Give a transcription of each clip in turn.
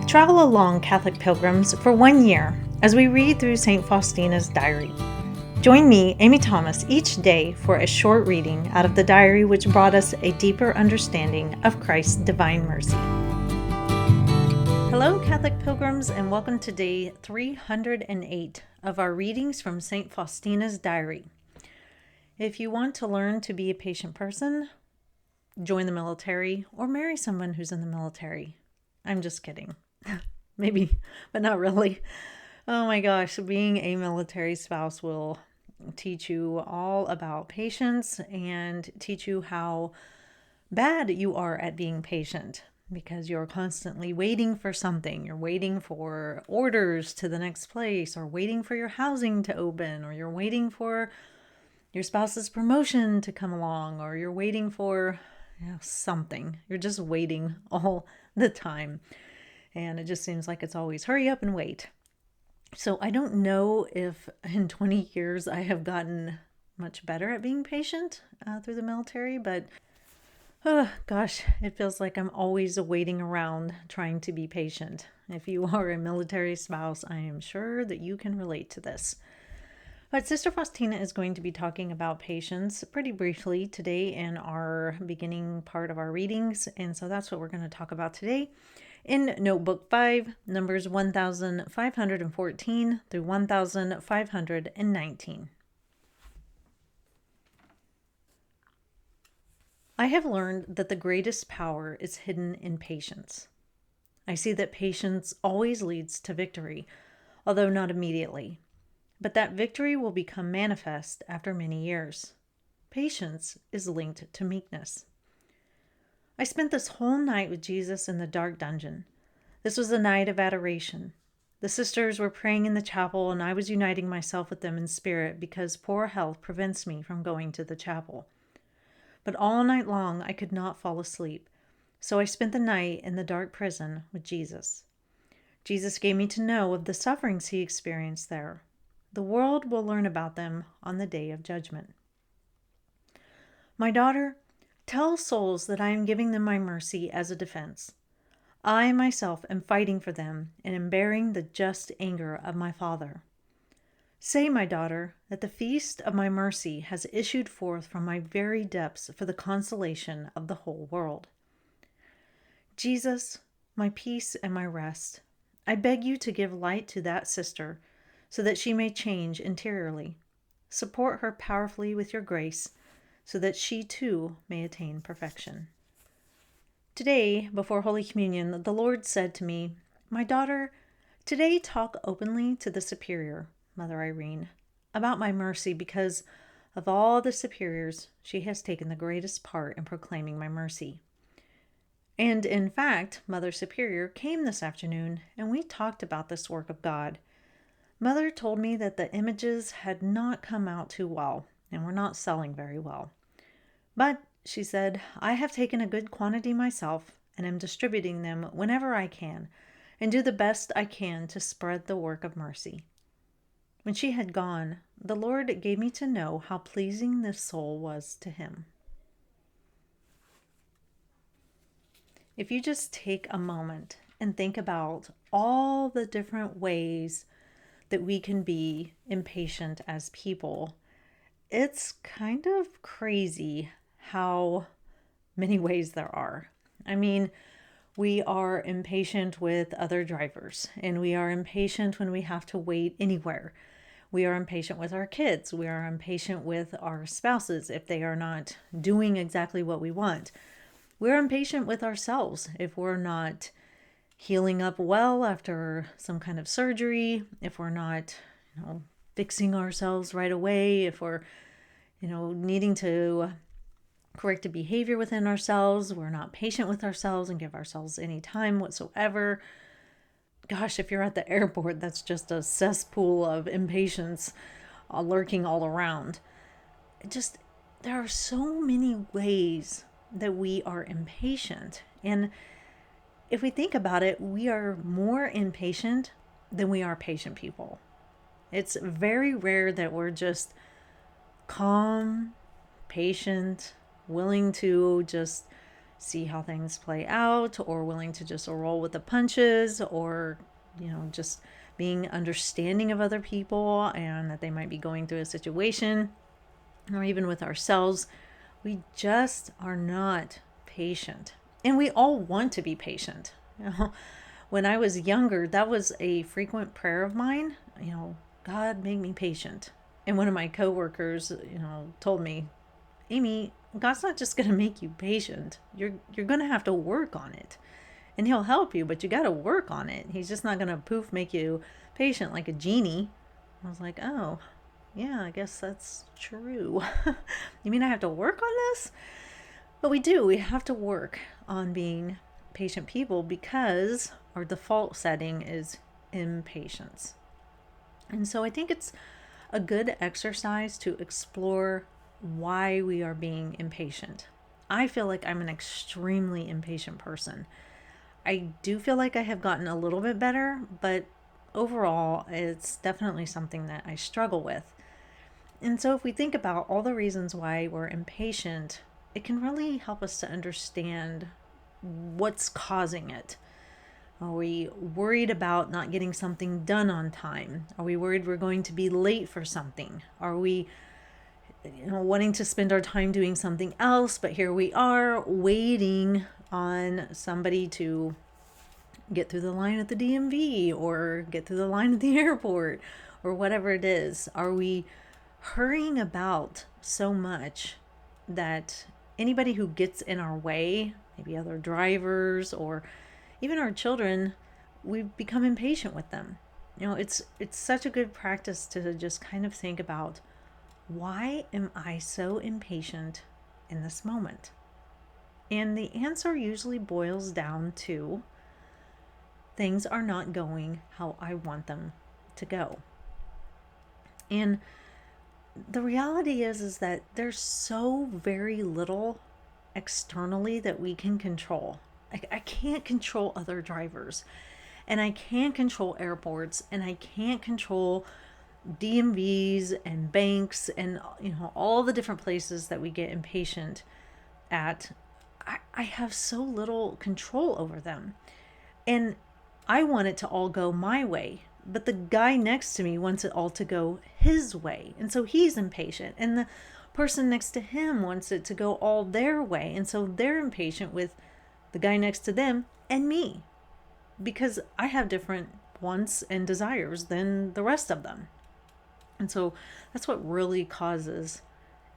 Travel along, Catholic pilgrims, for 1 year as we read through St. Faustina's diary. Join me, Amy Thomas, each day for a short reading out of the diary which brought us a deeper understanding of Christ's divine mercy. Hello, Catholic pilgrims, and welcome to day 308 of our readings from St. Faustina's diary. If you want to learn to be a patient person, join the military or marry someone who's in the military. I'm just kidding. Maybe, but not really. Oh my gosh, being a military spouse will teach you all about patience and teach you how bad you are at being patient because you're constantly waiting for something. You're waiting for orders to the next place, or waiting for your housing to open, or you're waiting for your spouse's promotion to come along, or you're waiting for something. You're just waiting all the time. And it just seems like it's always hurry up and wait. So I don't know if in 20 years I have gotten much better at being patient through the military, but gosh, it feels like I'm always waiting around trying to be patient. If you are a military spouse, I am sure that you can relate to this. But Sister Faustina is going to be talking about patience pretty briefly today in our beginning part of our readings. And so that's what we're going to talk about today in Notebook 5, numbers 1514 through 1519. I have learned that the greatest power is hidden in patience. I see that patience always leads to victory, although not immediately. But that victory will become manifest after many years. Patience is linked to meekness. I spent this whole night with Jesus in the dark dungeon. This was a night of adoration. The sisters were praying in the chapel, and I was uniting myself with them in spirit because poor health prevents me from going to the chapel. But all night long I could not fall asleep, so I spent the night in the dark prison with Jesus. Jesus gave me to know of the sufferings he experienced there. The world will learn about them on the day of judgment. My daughter, tell souls that I am giving them my mercy as a defense. I myself am fighting for them and am bearing the just anger of my Father. Say, my daughter, that the feast of my mercy has issued forth from my very depths for the consolation of the whole world. Jesus, my peace and my rest, I beg you to give light to that sister so that she may change interiorly. Support her powerfully with your grace so that she too may attain perfection. Today, before Holy Communion, the Lord said to me, my daughter, today talk openly to the Superior, Mother Irene, about my mercy because of all the superiors, she has taken the greatest part in proclaiming my mercy. And in fact, Mother Superior came this afternoon and we talked about this work of God. Mother told me that the images had not come out too well and were not selling very well. But, she said, I have taken a good quantity myself and am distributing them whenever I can and do the best I can to spread the work of mercy. When she had gone, the Lord gave me to know how pleasing this soul was to him. If you just take a moment and think about all the different ways that we can be impatient as people, it's kind of crazy how many ways there are. I mean, we are impatient with other drivers, and we are impatient when we have to wait anywhere. We are impatient with our kids. We are impatient with our spouses if they are not doing exactly what we want. We're impatient with ourselves if we're not healing up well after some kind of surgery, if we're not, fixing ourselves right away, if we're, needing to correct a behavior within ourselves, we're not patient with ourselves and give ourselves any time whatsoever. Gosh, if you're at the airport, that's just a cesspool of impatience lurking all around. There are so many ways that we are impatient. And if we think about it, we are more impatient than we are patient people. It's very rare that we're just calm, patient, willing to just see how things play out, or willing to just roll with the punches, or, just being understanding of other people and that they might be going through a situation, or even with ourselves. We just are not patient. And we all want to be patient. When I was younger, that was a frequent prayer of mine, God, make me patient. And one of my coworkers, told me, Amy, God's not just going to make you patient. You're going to have to work on it. And he'll help you, but you got to work on it. He's just not going to poof make you patient like a genie. I was like, oh, yeah, I guess that's true. You mean I have to work on this? But we do. We have to work on being patient people because our default setting is impatience. And so I think it's a good exercise to explore why we are being impatient. I feel like I'm an extremely impatient person. I do feel like I have gotten a little bit better, but overall, it's definitely something that I struggle with. And so if we think about all the reasons why we're impatient, it can really help us to understand what's causing it. Are we worried about not getting something done on time? Are we worried we're going to be late for something? Are we wanting to spend our time doing something else, but here we are waiting on somebody to get through the line at the DMV or get through the line at the airport or whatever it is? Are we hurrying about so much that anybody who gets in our way, maybe other drivers or even our children, we become impatient with them? It's such a good practice to just kind of think about, why am I so impatient in this moment? And the answer usually boils down to things are not going how I want them to go. And the reality is that there's so very little externally that we can control. I can't control other drivers, and I can't control airports, and I can't control DMVs and banks and all the different places that we get impatient at. I have so little control over them, and I want it to all go my way, but the guy next to me wants it all to go his way, and so he's impatient, and the person next to him wants it to go all their way, and so they're impatient with the guy next to them and me, because I have different wants and desires than the rest of them. And so that's what really causes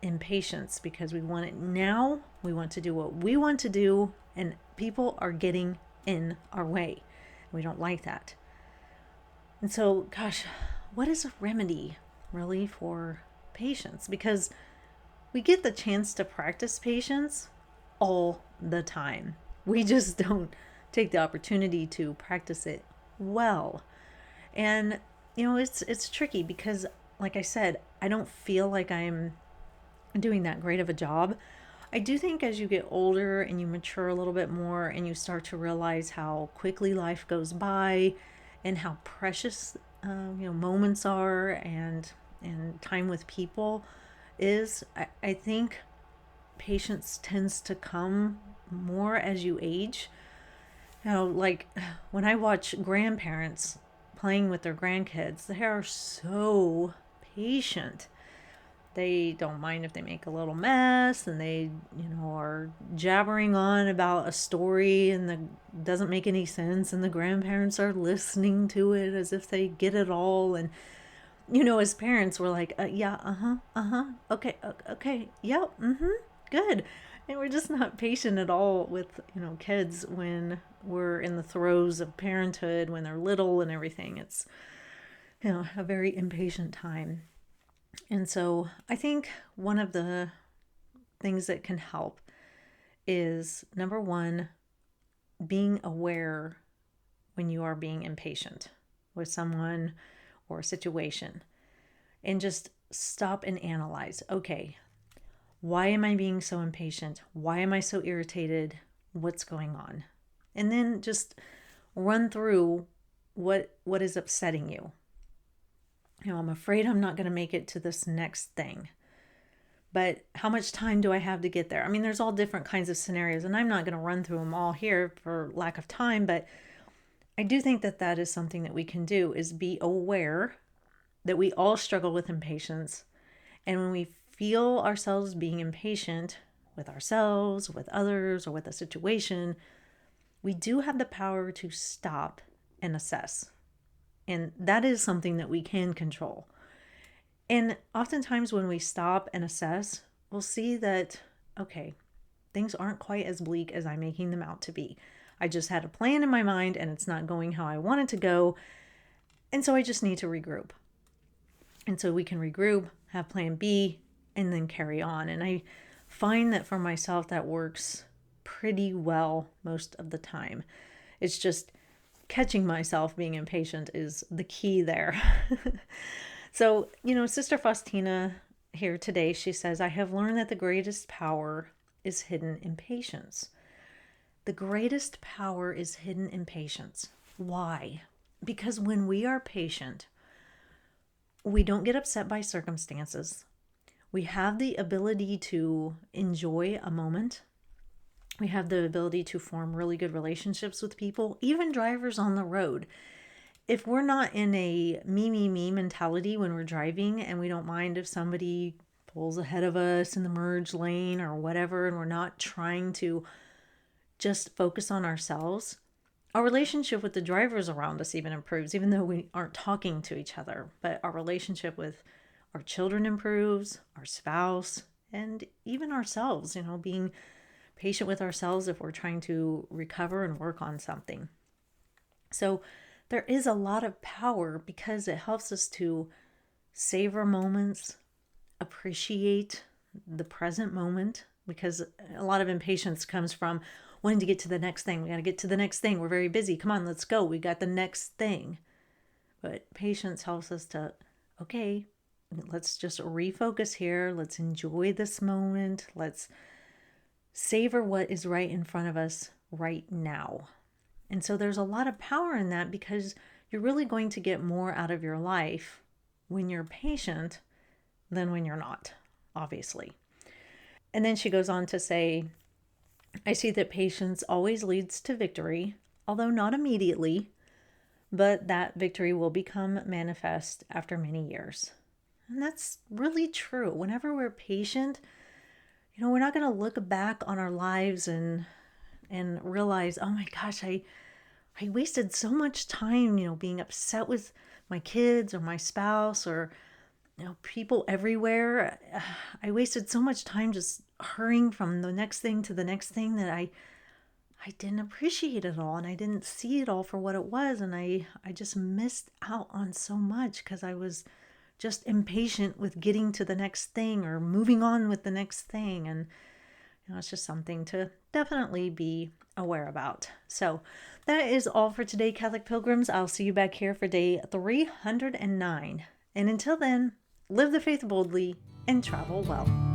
impatience, because we want it now, we want to do what we want to do, and people are getting in our way. We don't like that. And so, gosh, what is a remedy really for patience? Because we get the chance to practice patience all the time. We just don't take the opportunity to practice it well. And it's tricky because, like I said, I don't feel like I'm doing that great of a job. I do think as you get older and you mature a little bit more and you start to realize how quickly life goes by and how precious moments are, and time with people is, I think patience tends to come more as you age. Like when I watch grandparents playing with their grandkids, they are so patient. They don't mind if they make a little mess, and they, are jabbering on about a story and that doesn't make any sense, and the grandparents are listening to it as if they get it all. And, as parents, we're like, yeah, okay, okay, yeah, good. And we're just not patient at all with, kids when we're in the throes of parenthood, when they're little and everything. It's, a very impatient time. And so I think one of the things that can help is, number one, being aware when you are being impatient with someone or a situation, and just stop and analyze. Okay, why am I being so impatient? Why am I so irritated? What's going on? And then just run through what is upsetting you. I'm afraid I'm not going to make it to this next thing. but how much time do I have to get there? I mean, there's all different kinds of scenarios, and I'm not going to run through them all here for lack of time, but I do think that that is something that we can do, is be aware that we all struggle with impatience. And when we feel ourselves being impatient with ourselves, with others, or with a situation, we do have the power to stop and assess. And that is something that we can control. And oftentimes when we stop and assess, we'll see that, okay, things aren't quite as bleak as I'm making them out to be. I just had a plan in my mind and it's not going how I want it to go. And so I just need to regroup. And so we can regroup, have plan B, and then carry on. And I find that for myself, that works pretty well most of the time. It's just catching myself being impatient is the key there. So, Sister Faustina here today, she says, I have learned that the greatest power is hidden in patience. The greatest power is hidden in patience. Why? Because when we are patient, we don't get upset by circumstances. We have the ability to enjoy a moment. We have the ability to form really good relationships with people, even drivers on the road. If we're not in a me mentality when we're driving, and we don't mind if somebody pulls ahead of us in the merge lane or whatever, and we're not trying to just focus on ourselves, our relationship with the drivers around us even improves, even though we aren't talking to each other. But our relationship with our children improves, our spouse, and even ourselves, being patient with ourselves if we're trying to recover and work on something. So there is a lot of power because it helps us to savor moments, appreciate the present moment, because a lot of impatience comes from wanting to get to the next thing. We got to get to the next thing. We're very busy. Come on, let's go. We got the next thing. But patience helps us to, okay, let's just refocus here. Let's enjoy this moment. Let's savor what is right in front of us right now. And so there's a lot of power in that, because you're really going to get more out of your life when you're patient than when you're not, obviously. And then she goes on to say, I see that patience always leads to victory, although not immediately, but that victory will become manifest after many years. And that's really true. Whenever we're patient, we're not going to look back on our lives and realize, oh my gosh, I wasted so much time, being upset with my kids or my spouse or, people everywhere. I wasted so much time just hurrying from the next thing to the next thing that I didn't appreciate it all, and I didn't see it all for what it was. And I just missed out on so much because I was just impatient with getting to the next thing or moving on with the next thing. And it's just something to definitely be aware about. So that is all for today, Catholic Pilgrims. I'll see you back here for day 309. And until then, live the faith boldly and travel well.